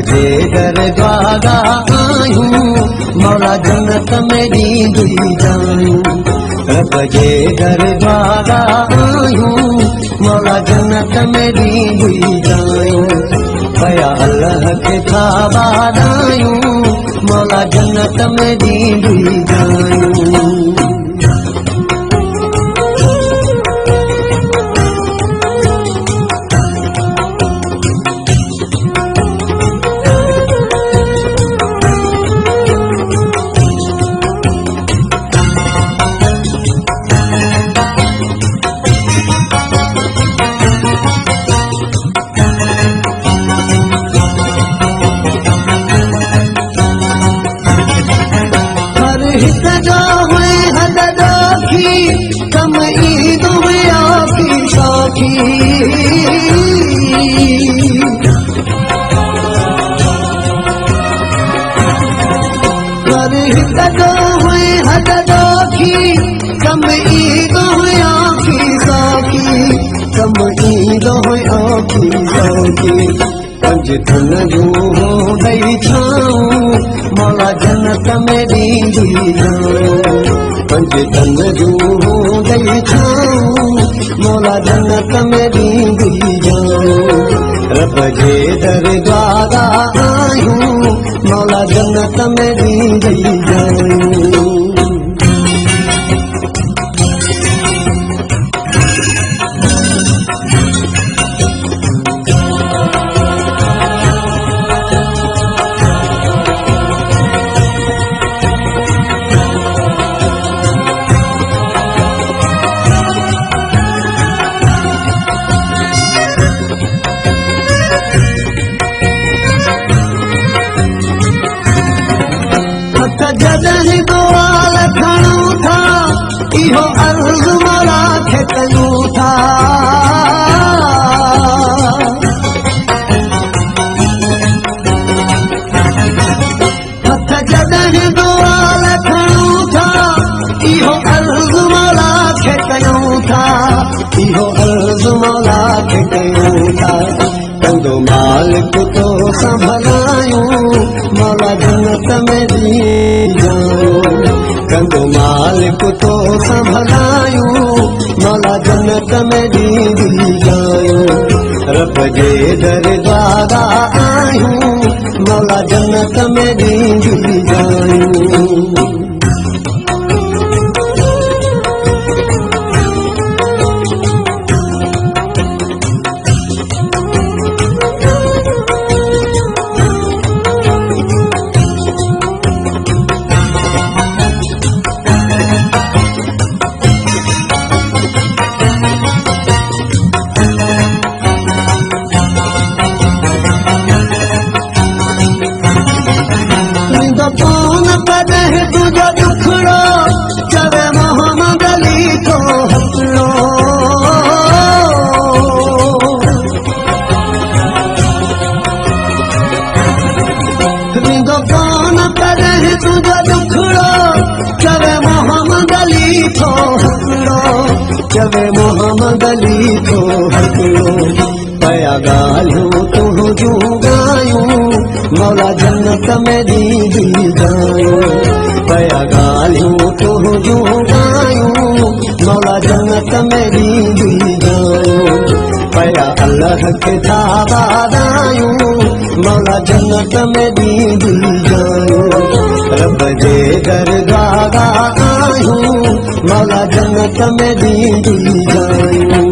जे दरगाह आयूं मौला जन्नत में ॾींदी जायूं रब जे दरगाह आयूं मौला जन्नत में ॾींदी जायूं पया अल्लाह के था वारायूं मौला जन्नत में ॾींदी जायूं कम ईद हुआ की साखी कर हिकदो हुए हददोखी कम ईद हुआ की साखी कम ईद हुआ की साखी पंज धन जो हो गई छाऊं मौला जन्नत में ॾींदी जाऊं पंज धन जो हो गई छाऊं मौला जन्नत में ॾींदी जाऊं रब जे दरगाह आयूं मौला जन्नत में ॾींदी जाऊं जॾहिं दुआ लखणूं था इहो अर्ज़ मौला खे कयूं था हथ जॾहिं दुआ लखणूं था इहो अर्ज़ मौला खे कयूं था इहो अर्ज़ मौला खे कयूं था कंदो मालिक तो संभलायूं मौला जन्नत में ॾी कंदो मालिक तो संभलायूं मौला जन्नत में ॾींदी जायूं रब जे दरगाह आयूं मौला जन्नत में ॾींदी जायूं तुझो दुखड़ो चवे मोहम्मद अली को हसलो रिंदो कौन करे तुझो दुखड़ो चवे मोहम्मद अली को हसलो चवे मोहम्मद अली को हसलो पया ॻाल्हियूं तुंहिंजूं ॻायूं मौला जन्नत में ॾींदी जायूं पया ॻाल्हियूं तुंहिंजूं ॻायूं मौला जन्नत में ॾींदी जायूं पया अल्लाह खे था वारायूं मौला जन्नत में ॾींदी जायूं रब जे दरगाह आयूं मौला जन्नत में ॾींदी जायूं